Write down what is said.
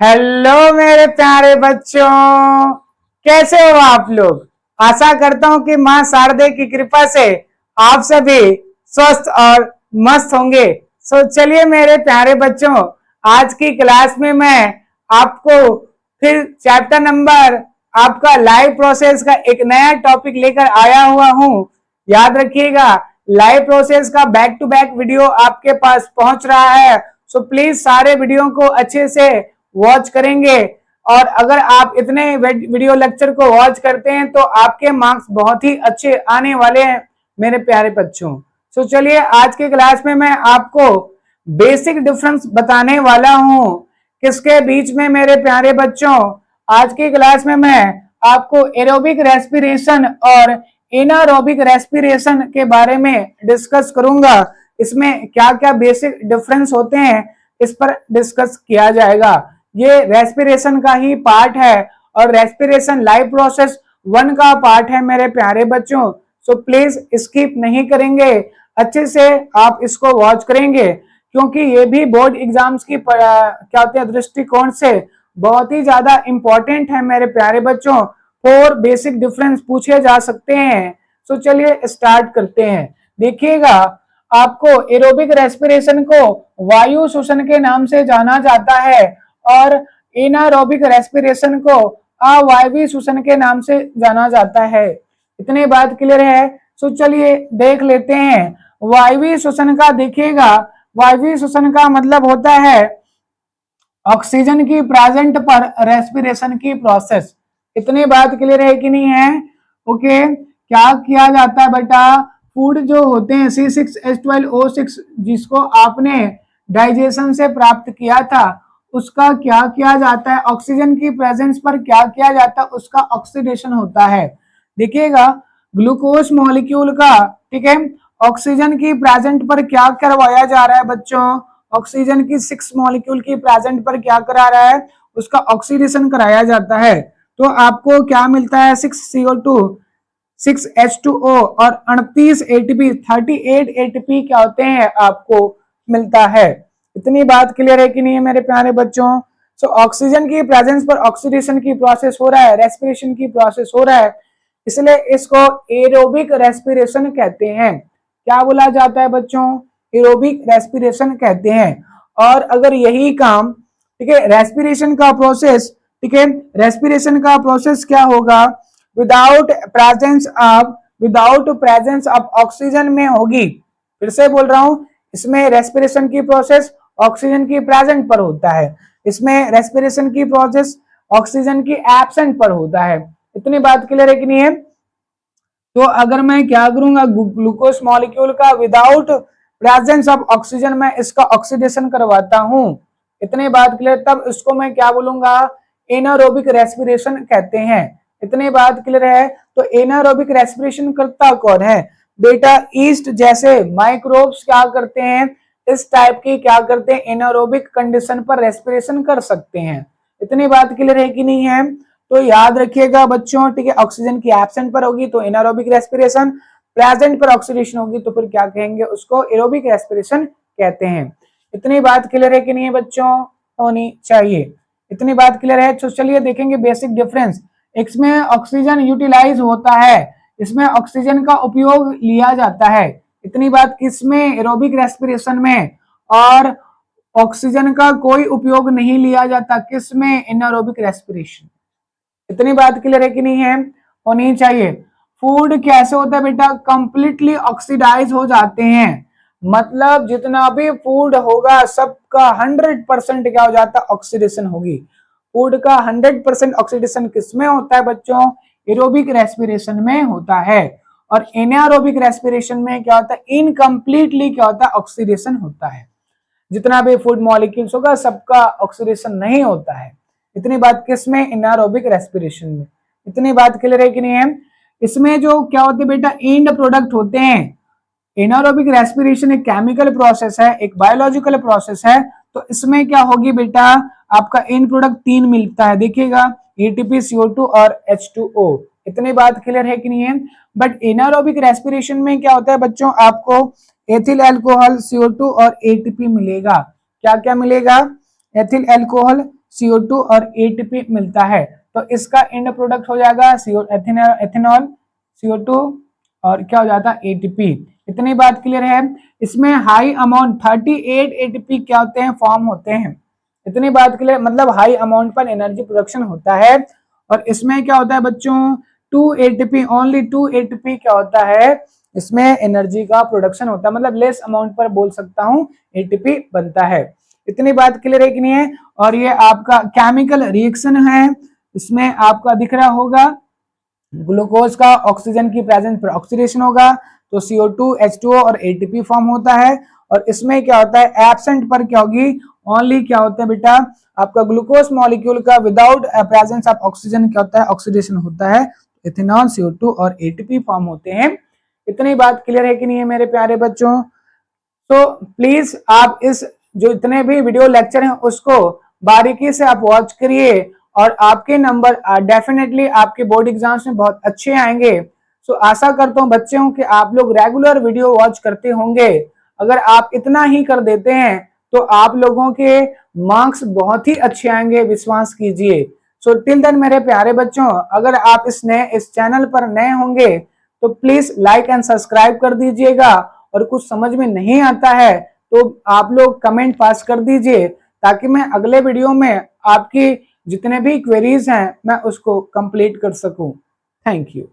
Hello मेरे प्यारे बच्चों, कैसे हो आप लोग। आशा करता हूं कि मां शारदे की कृपा से आप सभी स्वस्थ और मस्त होंगे। चलिए मेरे प्यारे बच्चों, आज की क्लास में मैं आपको फिर चैप्टर नंबर आपका लाइव प्रोसेस का एक नया टॉपिक लेकर आया हुआ हूं। याद रखिएगा, लाइव प्रोसेस का बैक टू बैक वीडियो आपके पास पहुंच रहा है। सो प्लीज सारे वीडियो को अच्छे से वॉच करेंगे, और अगर आप इतने वीडियो लेक्चर को वॉच करते हैं तो आपके मार्क्स बहुत ही अच्छे आने वाले हैं मेरे प्यारे बच्चों। तो चलिए आज के क्लास में मैं आपको बेसिक डिफरेंस बताने वाला हूं किसके बीच में मेरे प्यारे बच्चों। आज की क्लास में मैं आपको एरोबिक रेस्पिरेशन और एनारोबिक रेस्पिरेशन के बारे में डिस्कस करूंगा। इसमें क्या क्या बेसिक डिफरेंस होते हैं इस पर डिस्कस किया जाएगा। ये रेस्पिरेशन का ही पार्ट है और रेस्पिरेशन लाइव प्रोसेस 1 का पार्ट है मेरे प्यारे बच्चों। सो प्लीज स्किप नहीं करेंगे, अच्छे से आप इसको वॉच करेंगे, क्योंकि ये भी बोर्ड एग्जाम्स की क्या होते हैं दृष्टिकोण से बहुत ही ज्यादा इंपॉर्टेंट है मेरे प्यारे बच्चों। 4 बेसिक डिफरेंस पूछे जा सकते हैं। सो चलिए स्टार्ट करते हैं। देखिएगा, आपको एरोबिक रेस्पिरेशन को वायु श्वसन के नाम से जाना जाता है और एनारोबिक रेस्पिरेशन को अवायवीय श्वसन के नाम से जाना जाता है। इतनी बात क्लियर है। तो चलिए देख लेते हैं वायवीय श्वसन का। देखिएगा, वायवीय श्वसन का मतलब होता है ऑक्सीजन की प्रेजेंट पर रेस्पिरेशन की प्रोसेस। इतनी बात क्लियर है कि नहीं है? ओके, क्या किया जाता है बेटा, फूड जो होते हैं C6H12O6 जिसको आपने डाइजेशन से प्राप्त किया था, उसका क्या किया जाता है, ऑक्सीजन की प्रेजेंस पर क्या किया जाता है, उसका ऑक्सीडेशन होता है। देखिएगा, ग्लूकोज मॉलिक्यूल का, ठीक है, ऑक्सीजन की प्रेजेंट पर क्या करवाया जा रहा है बच्चों, ऑक्सीजन की 6 मॉलिक्यूल की प्रेजेंट पर क्या करा रहा है, उसका ऑक्सीडेशन कराया जाता है। तो आपको क्या मिलता है, 6CO2 6H2O और 38 ATP 38 ATP क्या होते हैं आपको मिलता है। इतनी बात क्लियर है कि नहीं है मेरे प्यारे बच्चों। सो ऑक्सीजन की प्रेजेंस पर ऑक्सीडेशन की प्रोसेस हो रहा है, रेस्पिरेशन की प्रोसेस हो रहा है, इसलिए इसको एरोबिक रेस्पिरेशन कहते हैं। क्या बोला जाता है बच्चों, एरोबिक रेस्पिरेशन कहते हैं। और अगर यही काम, ठीक है, रेस्पिरेशन का प्रोसेस, ठीक है, रेस्पिरेशन का प्रोसेस क्या होगा, विदाउट प्रेजेंस ऑफ ऑक्सीजन में होगी। फिर से बोल रहा हूं, इसमें रेस्पिरेशन की प्रोसेस ऑक्सीजन की प्रेजेंट पर होता है, इसमें रेस्पिरेशन की प्रोसेस ऑक्सीजन की एब्सेंट पर होता है। इतनी बात क्लियर है कि नहीं है? तो अगर मैं क्या करूंगा, ग्लूकोज मॉलिक्यूल का विदाउट प्रेजेंस ऑफ ऑक्सीजन में इसका ऑक्सीडेशन करवाता हूं, इतनी बात क्लियर, तब इसको मैं क्या बोलूंगा, एनारोबिक रेस्पिरेशन कहते हैं। इतनी बात क्लियर है। तो एनारोबिक रेस्पिरेशन करता कौन है बेटा, ईस्ट जैसे माइक्रोब्स क्या करते हैं, इस टाइप की क्या करते हैं, एनारोबिक कंडीशन पर रेस्पिरेशन कर सकते हैं। इतनी बात क्लियर है कि नहीं है? तो याद रखिएगा बच्चों, ठीक है, ऑक्सीजन की एब्सेंट पर होगी तो एनारोबिक रेस्पिरेशन, प्रेजेंट पर ऑक्सीडेशन होगी तो फिर क्या कहेंगे, उसको एरोबिक रेस्पिरेशन कहते हैं। इतनी बात क्लियर है कि नहीं है बच्चों, होनी चाहिए। इतनी बात क्लियर है। तो चलिए देखेंगे बेसिक डिफरेंस। इसमें ऑक्सीजन यूटिलाइज होता है, इसमें ऑक्सीजन का उपयोग लिया जाता है। इतनी बात किसमें, एरोबिक रेस्पिरेशन में, और ऑक्सीजन का कोई उपयोग नहीं लिया जाता किसमें, एनारोबिक रेस्पिरेशन। इतनी बात क्लियर है कि नहीं है? होनी चाहिए। फूड कैसे होता है बेटा, कंप्लीटली ऑक्सीडाइज हो जाते हैं, मतलब जितना भी फूड होगा सबका 100% क्या हो जाता है, ऑक्सीडेशन होगी। फूड का 100% ऑक्सीडेशन किसमें होता है बच्चों, एरोबिक रेस्पिरेशन में होता है। और एनारोबिक रेस्पिरेशन में क्या होता है, इनकम्प्लीटली क्या होता है, ऑक्सीडेशन होता है। जितना भी फूड मॉलिक्यूल्स होगा सबका ऑक्सीडेशन नहीं होता है। इतनी बात किसमें, एनारोबिक रेस्पिरेशन में। इतनी बात क्लियर है कि नहीं है? इसमें जो क्या होते हैं बेटा, एंड प्रोडक्ट होते हैं। एनारोबिक रेस्पिरेशन एक केमिकल प्रोसेस है, एक बायोलॉजिकल प्रोसेस है, तो इसमें क्या होगी बेटा, आपका एंड प्रोडक्ट 3 मिलता है। देखिएगा, ATP CO2 और H2O। इतनी बात क्लियर है कि नहीं है? बट एनारोबिक रेस्पिरेशन में क्या होता है बच्चों, आपको एथिल अल्कोहल CO2 और ATP मिलेगा। क्या क्या मिलेगा, एथिल अल्कोहल CO2 और ATP मिलता है। तो इसका एंड प्रोडक्ट हो जाएगा एथेनॉल, CO2 और क्या हो जाता है ATP। इतनी बात क्लियर है। इसमें हाई अमाउंट 38 ATP क्या होते हैं, फॉर्म होते हैं। इतनी बात क्लियर, मतलब हाई अमाउंट पर एनर्जी प्रोडक्शन होता है। और इसमें क्या होता है बच्चों, 2 ATP, ओनली 2 ATP क्या होता है, इसमें एनर्जी का प्रोडक्शन होता है, मतलब लेस अमाउंट पर बोल सकता हूं ATP बनता है। इतनी बात क्लियर है कि नहीं है। और ये आपका केमिकल रिएक्शन है, इसमें आपका दिख रहा होगा ग्लूकोज का ऑक्सीजन की प्रेजेंस पर ऑक्सीडेशन होगा, तो CO2 H2O और ATP फॉर्म होता है। और इसमें क्या होता है, एब्सेंट पर क्या होगी, ओनली क्या होता है बेटा, आपका ग्लूकोज मॉलिक्यूल का विदाउट प्रेजेंस ऑफ ऑक्सीजन क्या होता है, ऑक्सीडेशन होता है। इथेनॉल, CO2 और ATP फॉर्म होते हैं। इतनी बात क्लियर है कि नहीं है मेरे प्यारे बच्चों। तो प्लीज आप इस जो इतने भी वीडियो लेक्चर हैं उसको बारीकी से आप वॉच करिए और आपके नंबर डेफिनेटली आपके बोर्ड एग्जाम्स में बहुत अच्छे आएंगे। सो आशा करता हूं बच्चों कि आप लोग रेगुलर वीडियो वॉच करते होंगे। अगर आप इतना ही कर देते हैं तो आप लोगों के मार्क्स बहुत ही अच्छे आएंगे, विश्वास कीजिए। सो टिल देन मेरे प्यारे बच्चों, अगर आप इस चैनल पर नए होंगे तो प्लीज लाइक एंड सब्सक्राइब कर दीजिएगा। और कुछ समझ में नहीं आता है तो आप लोग कमेंट पास कर दीजिए, ताकि मैं अगले वीडियो में आपकी जितने भी क्वेरीज हैं मैं उसको कंप्लीट कर सकूं। Thank you.